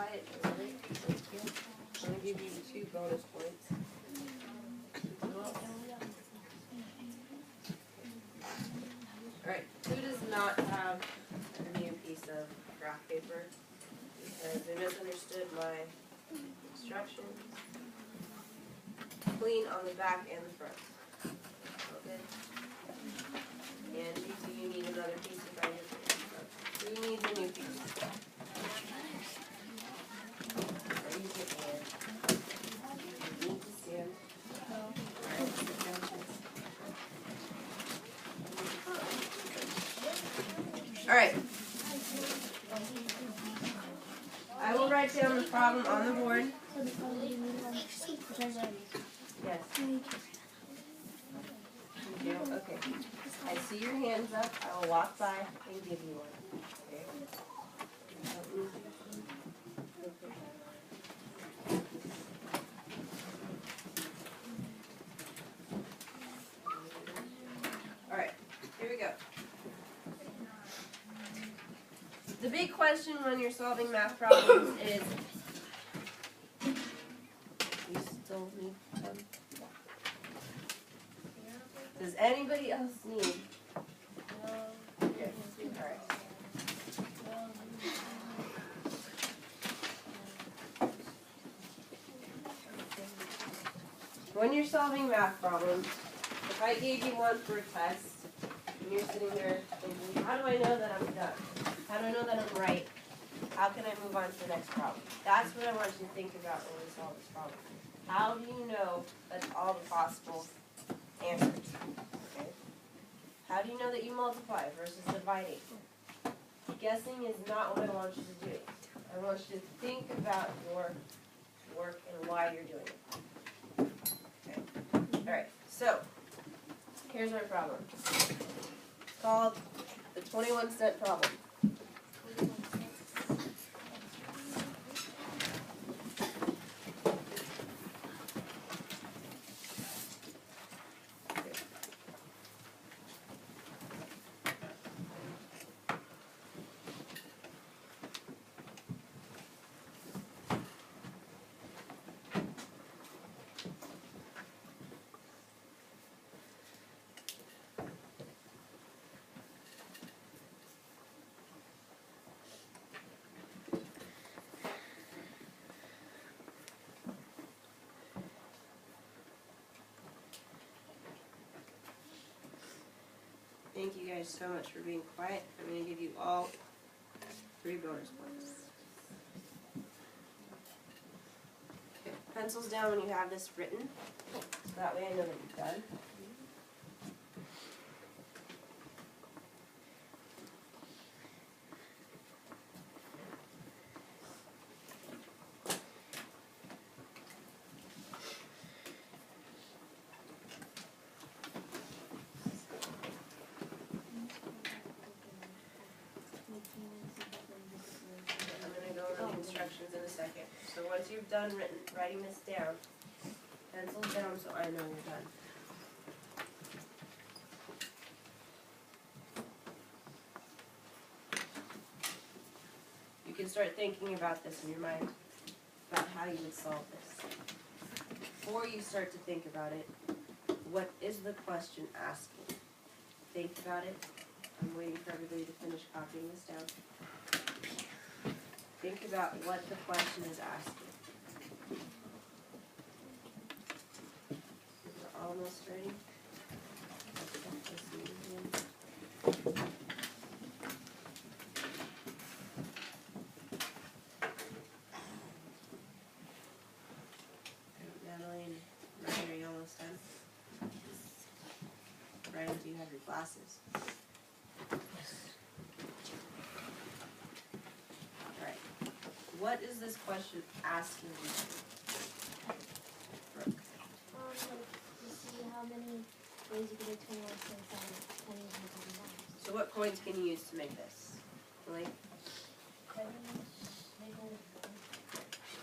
quiet. Thank you. I'm going to give you 2 bonus points. Alright, who does not have a new piece of graph paper? Because they misunderstood my instructions. Clean on the back and the front. Okay. And do you need another piece of paper? Who needs a new piece? Are you getting it? You need to stand. Alright, sit down, please. Alright. I will write down the problem on the board. Yes. Thank you. Okay. I see your hands up. I will walk by and give you one. Okay. All right. Here we go. The big question when you're solving math problems is, you still need some? Does anybody else need? No. Okay. All right. When you're solving math problems, if I gave you one for a test, and you're sitting there thinking, how do I know that I'm done? How do I know that I'm right? How can I move on to the next problem? That's what I want you to think about when we solve this problem. How do you know that's all the possible answers? Okay. How do you know that you multiply versus dividing? Guessing is not what I want you to do. I want you to think about your work and why you're doing it. Okay. All right. So here's our problem. It's called the 21-cent problem. Thank you guys so much for being quiet. I'm going to give you all 3 bonus points. Okay. Pencils down when you have this written, so that way I know that you're done. Instructions in a second. So once you've done writing this down, pencils down so I know you're done. You can start thinking about this in your mind, about how you would solve this. Before you start to think about it, what is the question asking? Think about it. I'm waiting for everybody to finish copying this down. Think about what the question is asking. We're almost ready. Natalie and Ryan, are you almost done? Ryan, do you have your glasses? What is this question asking you? Brooke. To see how many ways you can make 21 cents out of pennies and $1. So what coins can you use to make this? Really?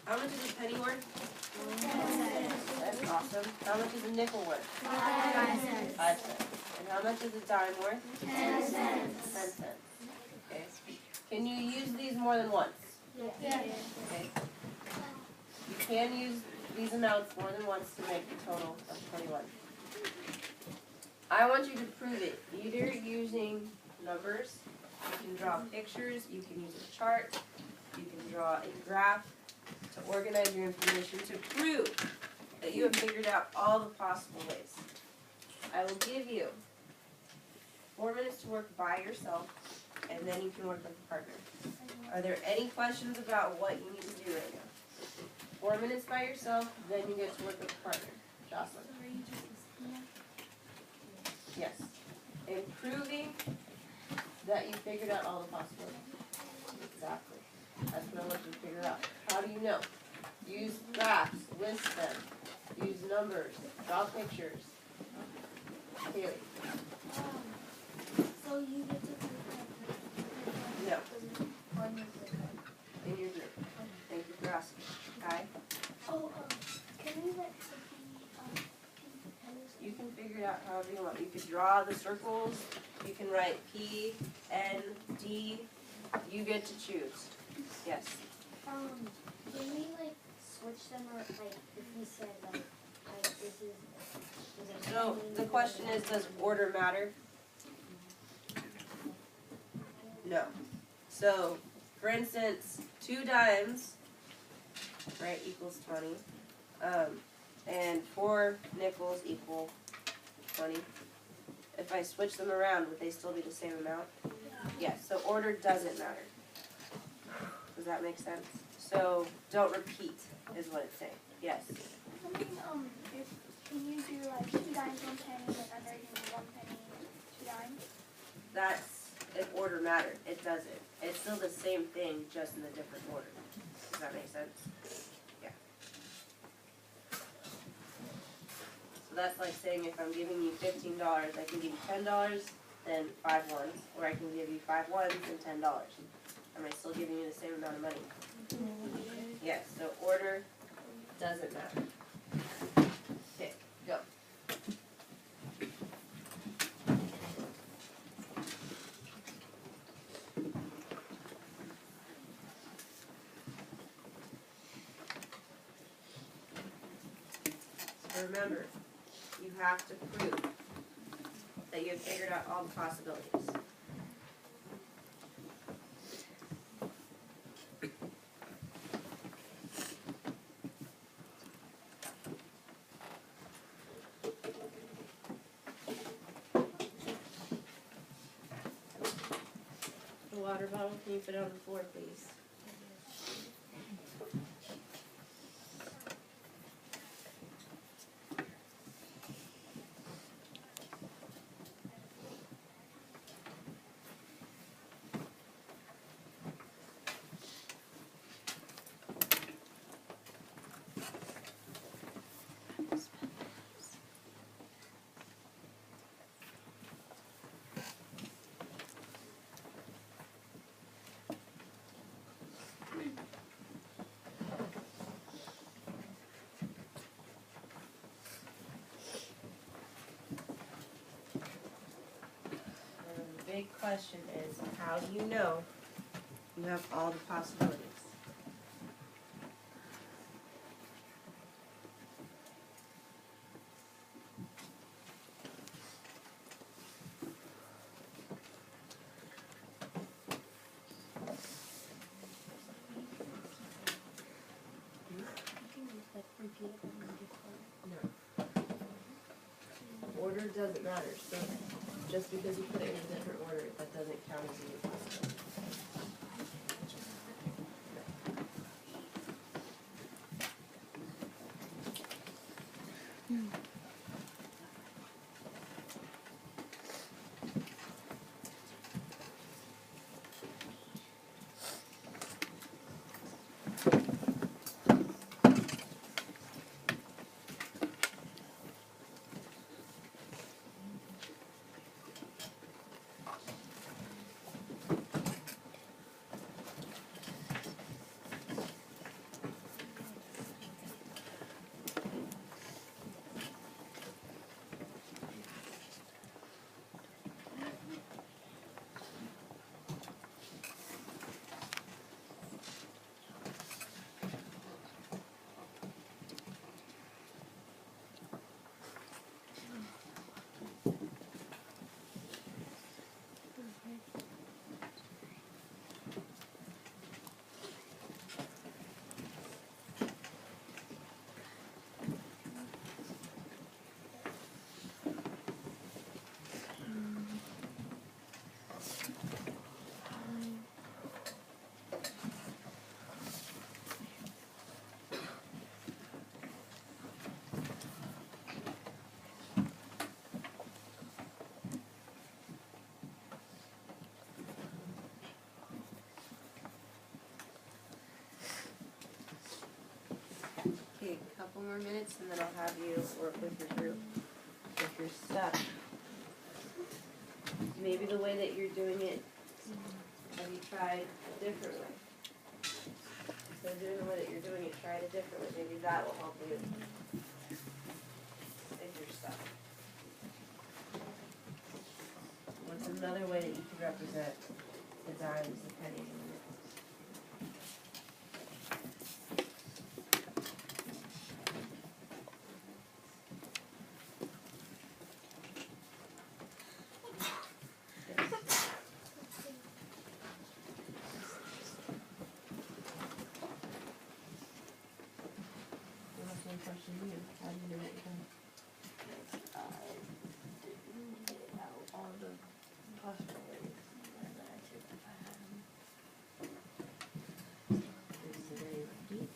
How much is a penny worth? 10 cents. That's awesome. How much is a nickel worth? 5 cents. 5 cents. And how much is a dime worth? 10 cents. 10 cents. Okay. Can you use these more than once? Yeah. Okay. can use these amounts more than once to make a total of 21. I want you to prove it either using numbers, you can draw pictures, you can use a chart, you can draw a graph to organize your information to prove that you have figured out all the possible ways. I will give you 4 minutes to work by yourself, and then you can work with a partner. Are there any questions about what you need to do right now? 4 minutes by yourself, then you get to work with a partner. Jocelyn? Yes. And proving that you figured out all the possibilities. Exactly. That's what I want you to figure out. How do you know? Use graphs, list them, use numbers, draw pictures. Haley? So you get to No. on your group. In your group. Thank you for asking. Kai? Oh, can we let Sophie, You can figure it out however you want. You could draw the circles, you can write P, N, D, you get to choose. Yes. can we like switch them or like if we said like this is So the question is, does order matter? No. So, for instance, 2 dimes, right, equals 20. And 4 nickels equal 20. If I switch them around, would they still be the same amount? Yes, so order doesn't matter. Does that make sense? So don't repeat is what it's saying. Yes. I mean, can you do like 2 dimes, 1 penny, and then there you do 1 penny, 2 dimes? That's if order mattered. It doesn't. It's still the same thing, just in a different order. Does that make sense? Yeah. So that's like saying if I'm giving you $15, I can give you $10, then 5 ones, or I can give you 5 ones and $10. Am I still giving you the same amount of money? Yes, so order doesn't matter. Okay, go. So remember, you have to prove that you have figured out all the possibilities. The water bottle, can you put it on the floor, please? The big question is, how do you know you have all the possibilities? No. Order doesn't matter, so just because you put it in a different order, that doesn't count as a new possibility. couple more minutes and then I'll have you work with your group. If you're stuck, maybe the way that you're doing it, have you tried a different way? Instead of doing the way that you're doing it, try it a different way. Maybe that will help you if you're stuck. What's another way that you could represent the dimes, the pennies, and the nickels? What's one question you? How do you know what you're doing? All the possibilities, and then I took if I had them. Is it any deep?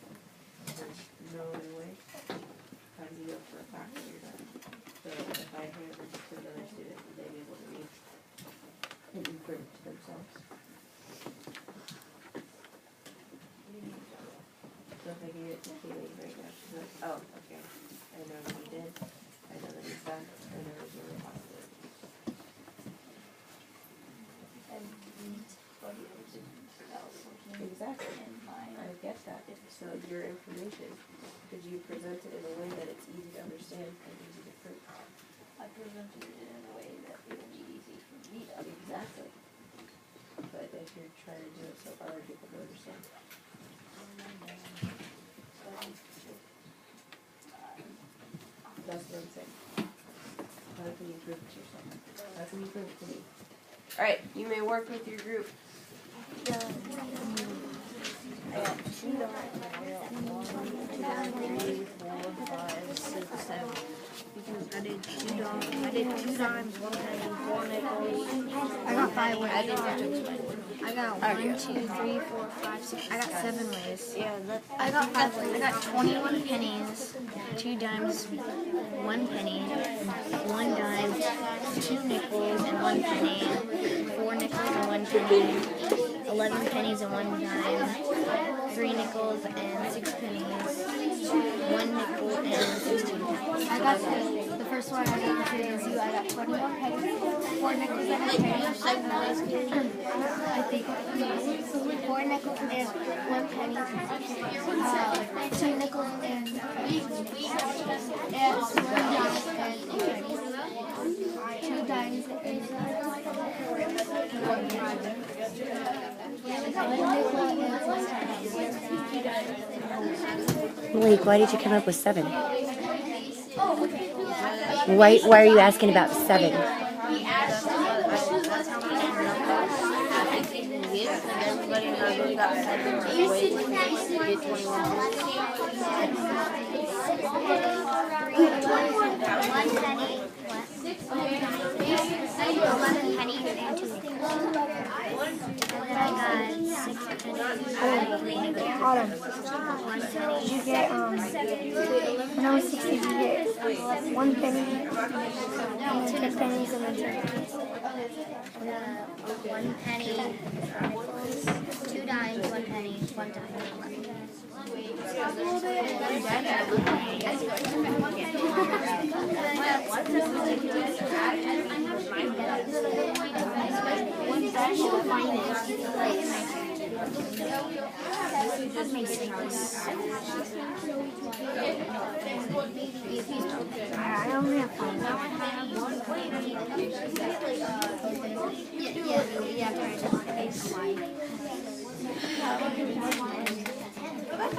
There's no other way? How do you know for a fact that you're done? So if I hand this to another student, would they be able to read and imprint it to themselves? So if I gave it to Kaylee right now, she's like, oh, okay, I know what he did, I know that he's done, I know there's no possibility. And these photos else Exactly. in my, I get that. So your information, could you present it in a way that it's easy to understand and easy to print? I presented it in a way that it would be easy for me to understand. Exactly. But if you're trying to do it so other people can understand. That's what I'm saying. How can you prove it to yourself? How can you prove it to me? Alright, you may work with your group. I got 2 dimes. 3, 4, 5, 6, 7. Because I did 2 dimes. I did 2 dimes, 1 penny, 4 nickels. I got 5 ways. I got 1, 2, 3, 4, 5, 6. I got 7 ways. Yeah, I got 5 ways. I got 21 pennies, 2 dimes, 1 penny, 1 dime, 2 nickels and 1 penny, 4 nickels and 1 penny, 11 pennies and 1 dime, 3 nickels and 6 pennies, 1 nickel and 16 pennies. I got the first one I got was you. I got 21 pennies, 4 nickels and a penny. I think 4 nickels and 1 penny, 2 nickels and 1 dime and 2 dimes and 1 dime. 1 nickel and 1 penny. Malik, why did you come up with 7? Why are you asking about 7? Everybody knows we got 7 ways to get 21 points. 1 penny, 11 pennies and 2 nickels. And then I got 6 pennies and 3 nickels. Autumn, 1 penny. did you get, when I was 6, did you get 1 penny, and then 2 pennies, and then 2 pennies? 1 penny, 4 nickels, 2 dimes, 1 penny, 1 I only have 5. Yeah,